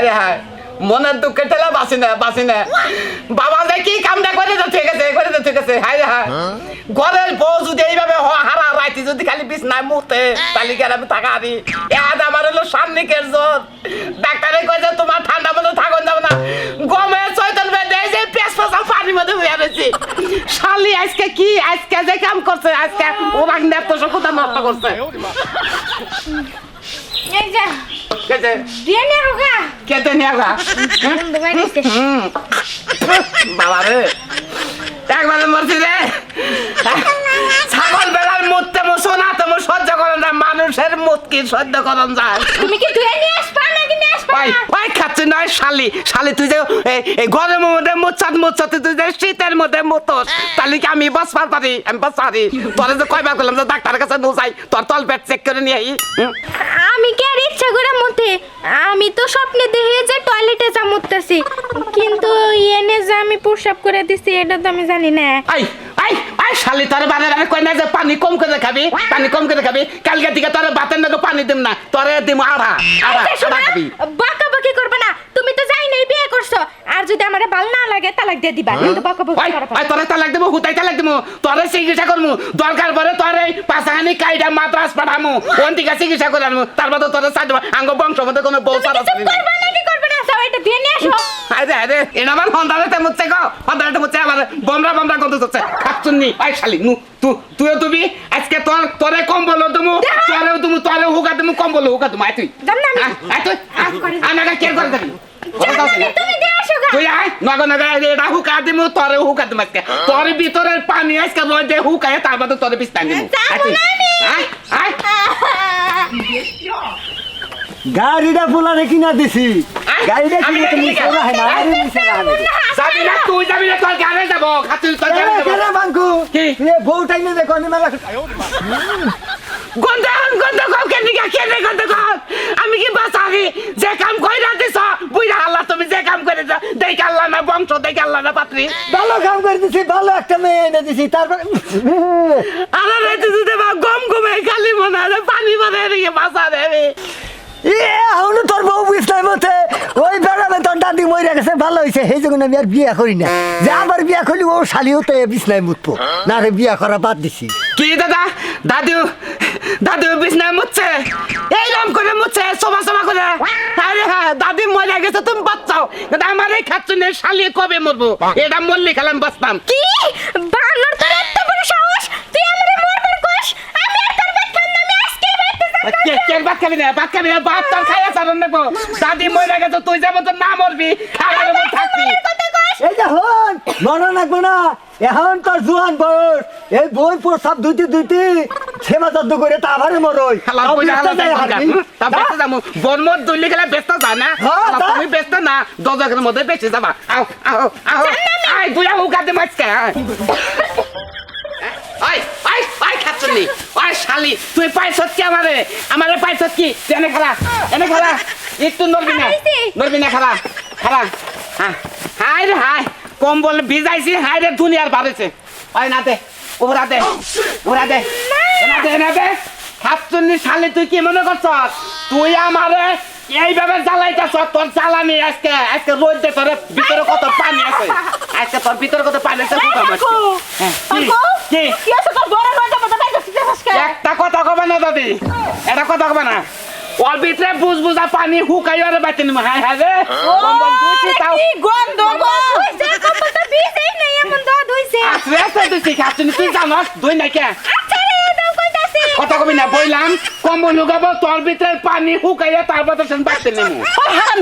হায় হায় মনের দুঃখে ঠেলা বাসি না বাবা যে কি কামটা করে তো ঠিক আছে হায় হায় ঘরের বউ যদি এইভাবে হারা রাইতে যদি খালি বিছনায় মুতে তাহলে কি আমি টাকা আনি আমার হলো সামনিকের জোর ডাক্তারে কইছে তোমার ঠান্ডা মধ্যে থাকুন যাবে না গমে চৈতন বেঁধে যে পেঁচ পেঁচা পানির মধ্যে হয়ে রয়েছে শালি আজকে যে কাম করছে আজকে ওরা নেত্র কোথা নষ্ট করছে এই যা কেটে দিয়ে নে হোগা কেটে নিয়ে গা বাবা রে একবারে মরছি রে ছাগল বেলার মুততে সোনা তুমি সহ্য করেন না মানুষের মুত কি সহ্য করেন যায় তুমি কি ধুয়ে নিয়ে আসবা নাকি নিয়ে আসবা ওই ওই খাচ্ছি নয় শালি তুই যে এই গরমের মধ্যে মুচ্ছাতে তুই যে শীতের মধ্যে মুতোস তাহলে কি আমি বসবার পারি তোরে যে কয়বার করলাম যে ডাক্তারের কাছে নিয়ে যাই তোর তল পেট চেক করে নিয়ে আই আমি কি আর ইচ্ছা করে মুতে আমি তো স্বপ্নে দেখে যে টয়লেটে যা মুততেছি কিন্তু এনে যে আমি প্রসাব করে দিছি এটা তো আমি জানি না আই শালি তোর বারে কই না যে পানি কম করে খাবি কালকে থেকে তোর বাতের নাকি পানি দিম না তোরে দিম আড়া খাবি বাকি করবে না তুমি তো যাই নাই বিয়ে করছো আর যদি আমারে ভালো না লাগে তালাক দিয়ে দিবা কিন্তু বাকি করবে আই তোরে তালাক দেব হুতাই তালাক দেব তোরে চিকিৎসা করমু দরকার পড়ে তোরে পাঁচখানি কাইডা মাদ্রাস পাঠামু কোন দিকে চিকিৎসা করে আনমু তারপর তোরে সাইড আঙ্গ বংশ মধ্যে কোনো বউ সারা করবে না যাও এটা দিয়ে নিয়ে আসো আরে এটা আমার হন্দারেতে মুচ্ছে গো হন্দারেতে মুচ্ছে আমার বমরা গন্ধ হচ্ছে খাচ্ছুনি আই শালি নু তুই আজকে তোরে কম্বল দেবো তোরে হুকা দেবো কম্বল হুকা দেবো আই তুই আই তুই আমাকে কে করে দিবি তুমি দিয়ে আসো গা তুই আয় নগা এটা হুকা দিমু তোরে হুকা দিমু আজকে তোর ভিতরের পানি আজকে রোদে হুকায় তারপর তোরে বিস্তার দিমু আয় গাড়িটা পোলারে কিনা দিছি গাড়িটা কিনে তুমি সেরা হয় না আরে মিছেরা হয় যাবি না তুই যাবি না তোর গাড়ি যাব খাতুই তোর গাড়ি যাব কেন বাঙ্কু কি এ বউ টাইমে দেখো নি মেলা গন্ধ কম কেন গন্ধ কম আমি কি বাঁচাবি যে কাম কইরা দিছ বুইরা আল্লাহ তুমি যে কাম করে দাও দেখ আল্লাহ না বংশ দেখ আল্লাহ না পাত্রী ভালো কাম করে দিছি ভালো একটা মেয়ে এনে দিছি তারপর আরে রে তুই দেবা গমে খালি মনে হয় পানি মারে রে বাঁচা রে এখন তোর বউ বুঝলাই মতে ওই বেড়াবে তোর দাদি মরে গেছে ভালো হয়েছে সেই জন্য আমি আর বিয়া করি না যে আবার বিয়া করলি ও শালিও তো বিছনায় মুতবো না রে বিয়া করা বাদ দিছি কি দাদু বিছনায় মুতছে এইরকম করে মুতছে সোমা করে আরে হ্যাঁ দাদি মরে গেছে তুমি বাঁচাও কিন্তু আমার এই খাচ্ছুনে শালিয়ে কবে মরবো এটা মরলে খেলাম বাঁচতাম কি বানর তোর এত বড় সাহস তুই আমারে মারবার কোস আমি আর তোর বাদ খাম না আমি আজকে বাইতে কেন বাদ খাবি না বাদ তোর খাইয়া চারণ নেবো দাদি মরে গেছে তুই যেমন তো না মরবি খাওয়ার মতো থাকবি এই যে হন মনে রাখবো না এখন তোর জুয়ান বয়স এই বই প্রসাব দুইটি সেবা যত্ন করে তা আবারে মরই বনমত দইলে গেলে ব্যস্ত যায় না তুমি ব্যস্ত না দজকের মধ্যে বেশি যাবা আও দুয়া হুকাতে মাছকে আই খাচ্ছনি আই শালি তুই পাইছ কি আমারে পাইছ কি এনে খালা একটু নড়বি না খালা হাই রে হাই কম্বল ভিজাইছি হাই রে দুনিয়ার বাড়েছে ওই না দে ওরা দে এনা দে খাচ্ছনি শালি তুই কি মনে করছ তুই আমারে এইভাবে জ্বালাইতেছ তোর জ্বালানি আজকে রোদ দে তোর ভিতরে কত পানি আছে আজকে তোর ভিতরে কত পানি আছে একটা কথা কবে না দাদি এটা কথা কবে না ওর ভিতরে বুঝা পানি হুকাইয়ারে বাইতে নিব হ্যাঁ রে তুই জানস দুই নাই কে কথা কবি না বইলাম কম্বল লুগাবো তোর ভিতরে পানি হুকাইয়া তারপর তো বাইতে নেবো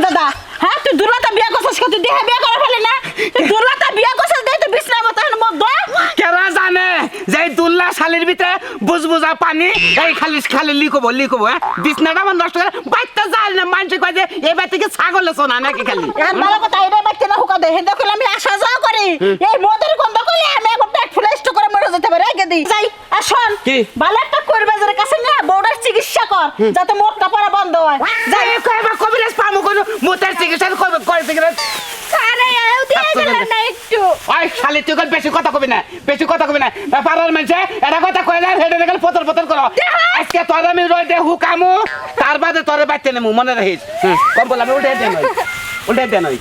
দাদা হ্যাঁ তুই দুর্লতা বিয়া করছিস তুই দেহে বিয়া করে ফেলে না তুই দুর্লতা বিয়া করছিস দেখ তুই বিছনা মতো মত কেরা জানে যে দুল্লা শালির ভিতরে বুঝা পানি এই খালি লিখবো হ্যাঁ বিছনাটা আমার নষ্ট করে বাইতে যায় না মানুষ কয় যে এবার থেকে ছাগলে শোনা নাকি খালি ভালো কথা এটা বাইতে না হুকা দে হেদা কইলে আমি আসা যাওয়া করি এই মদের গন্ধ কইলে আমি একবার পেট ফুলে স্টো করে মরে যেতে পারি আগে দিই যাই আর শোন ভালো একটা করবাজারের কাছে না বউটার চিকিৎসা কর যাতে মোটটা পড়া বন্ধ হয় যাই কইবা কবিরাজ পামু কোন মোটার চিকিৎসা করে চিকিৎসা আরে আও দিয়ে দিলাম না একটু ওই শালি তুই বেশি কথা কবি না পাড়ার মানুষে এটা কথা কইলে হেডে গেল পতর করো আজকে তোর আমি রইতে হুকামু তার বাদে তোরে বাইতে নেমু মনে রাখিস কম বললাম উঠে দে ওটা দেন ওই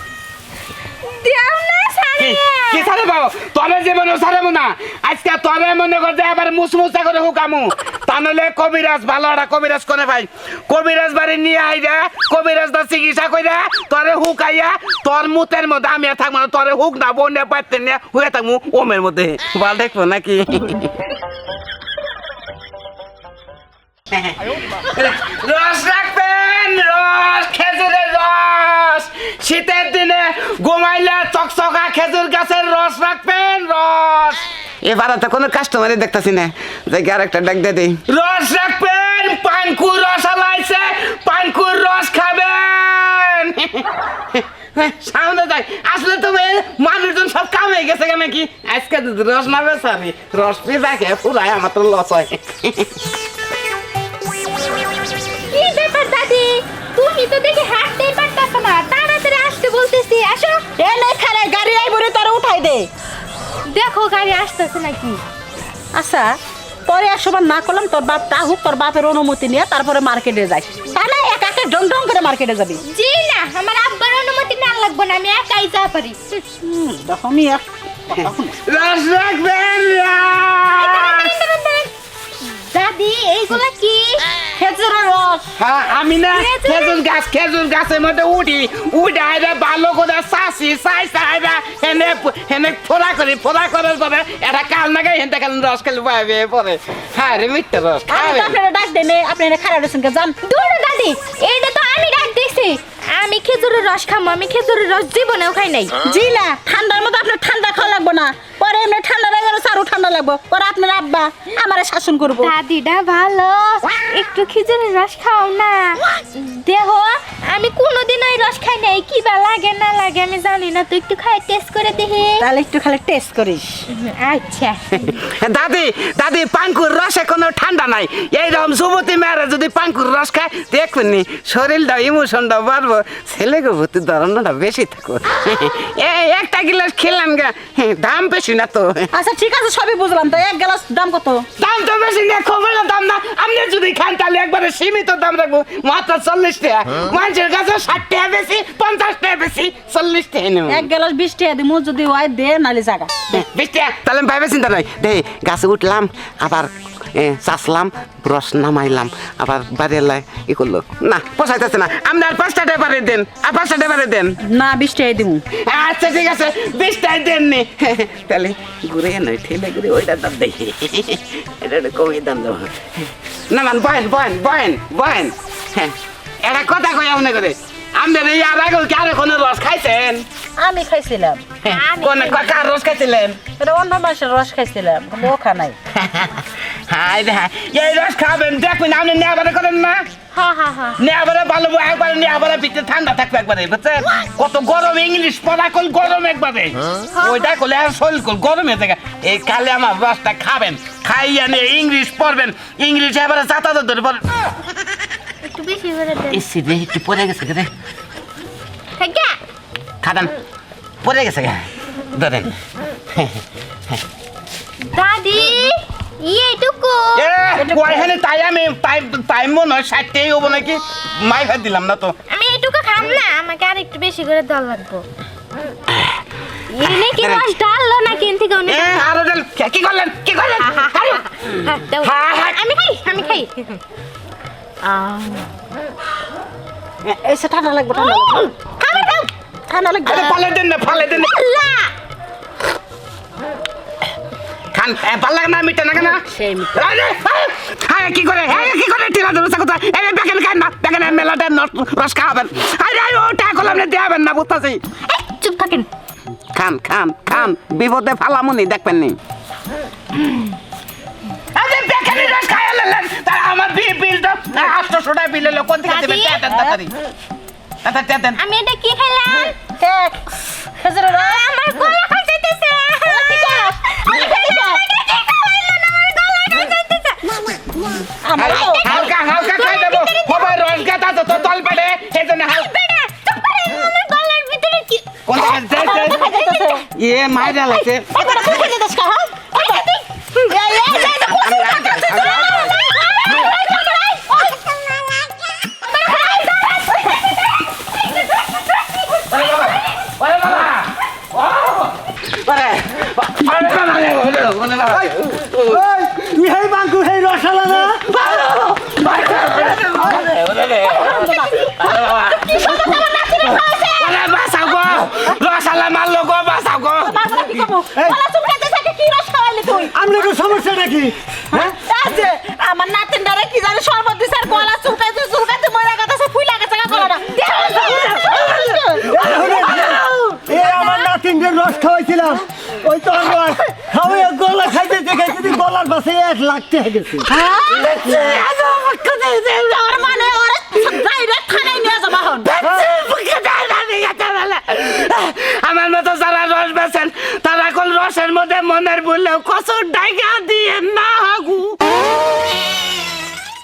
দাও না কি সারিয়ে কি সারে বাবা তবে জীবন সারে না আজকে তবে মনে কর যে আবার মুসমুসা করে হুকামু তা নলে কবিরাজ ভালো একটা কবিরাজ করে ভাই কবিরাজ বাড়ি নিয়ে আইরা কবিরাজ দা চিকিৎসা কইরা তোরে হুকাইয়া তোর মুতের মধ্যে আমি থাকবো না তোরে হুক না বনে পাইতে নিয়ে হয়ে থাকবো ওমের মধ্যে ভাল দেখবো নাকি রস রাখবেন রস খেজুরের রস শীতের দিনে ঘুমাইলে চকচকা খেজুর গাছের রস রাখবেন রস এবার তো কোনো কাস্টমারই দেখতেছি না দেখি আর একটা ডাক দিয়ে দিই রস রাখবেন পানকুর রস আলাইছে পানকুর রস খাবেন সামনে যাই আসলে তুমি মানুষজন সব কাম হয়ে গেছে কেন কি আজকে রস না বেসারি রস পেয়ে দেখে পুরাই আমার তো লস হয় কি ব্যাপার দাদি তুমি তো দেখি হাঁটতেই পারতাছ না তাড়াতাড়ি আসতে বলতেছি আসো এলে খালে গাড়ি আইবো রে তোরে উঠাই দে দেখো গাড়ি আসতেছে নাকি আচ্ছা পরে এক সময় না করলাম তোর বাপ তাহুক তোর বাপের অনুমতি নিয়ে তারপরে মার্কেটে যাই তা না একা একা ডং ডং করে মার্কেটে যাবি জি না আমার আব্বার অনুমতি না লাগবে না আমি একাই যা পারি তখনই রস রাখবেন দাদি এইগুলা কি খেজুরের রস হ্যাঁ আমি না খেজুর গাছের মধ্যে উঠি উঠে আইরা ভালো করে চাষি চাইরা হেনে ফোড়া করার পরে এটা কাল নাগাই হেনতে কাল রস খেলে পাবে পরে হ্যাঁ রে মিথ্যা রস খাবে আপনারা ডাক দেনে আপনারা খারাপ রয়েছেন কে জান দূর দাদি এইটা তো আমি ডাক দিছি আমি খেজুরের রস খাবো আমি খেজুরের রস জীবনেও খাই নাই জি না ঠান্ডার মধ্যে আপনার ঠান্ডা খাওয়া লাগবো না পরে এমনি ঠান্ডা লাগবে আরো ঠান্ডা লাগবো পরে আপনার আব্বা আমারে শাসন করবো দাদিটা ভালো একটু খেজুরের রস খাও না দেহ আমি কোনোদিন ওই রস খাই নাই কি বা লাগে না লাগে আমি জানি না তো একটু খাই টেস্ট করে দেখি তাহলে একটু খালি টেস্ট করিস আচ্ছা দাদি পাঙ্কুর রসে কোনো ঠান্ডা নাই এইরকম যুবতী মেয়েরা যদি পাঙ্কুর রস খায় দেখবেন নি শরীরটা ইমোশনটা বাড়বো ছেলেকে ভর্তি ধরনটা বেশি থাকবো এই একটা গিলাস খেলাম গা দাম বেশি না তো আচ্ছা ঠিক আছে সবই বুঝলাম তো এক গ্লাস দাম কত দাম তো বেশি না খুবই দাম না আপনি যদি খান তাহলে একবারে সীমিত দাম রাখবো মাত্র 40 টাকা মানুষের কাছে 60 টাকা বেশি 50 টাকা বেশি 40 টাকা নেব এক গ্লাস 20 টাকা দিমু যদি হয় দে নালে জায়গা 20 টাকা তাহলে ভাইবে চিন্তা নাই দে গাছে উঠলাম আবার চাষলাম রস নামাইলাম আবার বাড়ির ই করলো না পোষাইতেছে না আপনি আর 5 টাকা বাড়ি দেন আর 5 টাকা বাড়ি দেন না 20 টাকা দিমু আচ্ছা ঠিক আছে 20 টাকা দেন নি তাহলে ঘুরে নয় ঠেলে ঘুরে ওইটা দাম দেই এটা কমই দাম দেবো না মান বয়েন হ্যাঁ এটা কথা কই আপনি করে আমাদের এই আর আগে কি আর কোনো রস খাইছেন আমি খাইছিলাম কোন কার রস খাইছিলেন এটা অন্য মাসের রস খাইছিলাম কিন্তু ওখা নাই হাই রে এই রস খাবেন দেখবেন আপনি নেবারে করেন না হ্যাঁ হ্যাঁ হ্যাঁ নেবারে ভালো একবারে নেবারে ভিতরে ঠান্ডা থাকবে একবারে বুঝছেন কত গরম ইংলিশ পড়া কল গরম একবারে ওইটা কলে আর শরীর কল গরমে থাকে এই কালে আমার রসটা খাবেন খাইয়া নিয়ে ইংলিশ পড়বেন ইংলিশ এবারে চাতা ধরে পড়েন একটু বেশি করে দেন ইসি রে একটু পড়ে গেছে রে থাকা খাদান পড়ে গেছে গা ধরেন দাদি এইটুকু এখানে তাই আমি তাই মনে হয় 60 টাই হবো নাকি মাই ভাত দিলাম না তো আমি এইটুকু খাম না আমাকে আর একটু বেশি করে দেওয়া লাগবে এনে কি রস ডাললো না কিন থেকে অনেক আরো কি করলেন দাও। আমি খাই এসে ঠান্ডা লাগবে খাবে দাও ঠান্ডা লাগবে ফালে দেন না আল্লাহ খান ভাল লাগে না মিঠা না সেই হ্যাঁ কি করে টিলা ধরে কথা এই বেকেন খান না বেকেন মেলাটা রস খাবেন আরে ওটা কলম না দেবেন না বুঝতাছি চুপ থাকেন খান বিপদে ফালামুনি দেখবেন নি আরে বেকেন রস খাইয়া লেন তার আমার বিলটা 800 টাকা বিল হলো কোন থেকে দেবেন তাড়াতাড়ি আমি এটা কি খেলাম কেক খেজুরের রস আমার গলা খাইতেছে হালকা খাই দেবো সবাই রস গাছ আছে তো তল পেটে সেই জন্য মাইরা লাগছে মনে না ওই, তুই হেই বাঙ্কু হেই রসালা না বাঁচাও গো রসালা মারলো গো বাঁচাও গো মারবো কি করবো গলা চুলকাইতে থাকে কি রস খাওয়াইলি তুই আপনার কোনো সমস্যা নাকি হ্যাঁ আছে আমার নাতিনটারে কি জানি শরবত দিছে আর গলা চুলকাইতে মরে গেছে ফুইলা গেছে গলাটা এ আমার নাতিনদের রস খাওয়াইছিলাম ওই তো আমার খাওয়াই গলা খাইতে খাইতে গলার পাশে 1 লাখ টাকা গেছে আর মানে ওরে ডাইরেক্ট থানায় নিয়ে যাবা হন আমার মতো যারা রস বেছেন তারা এখন রসের মধ্যে মনের বললেও কসর ডাইগা দি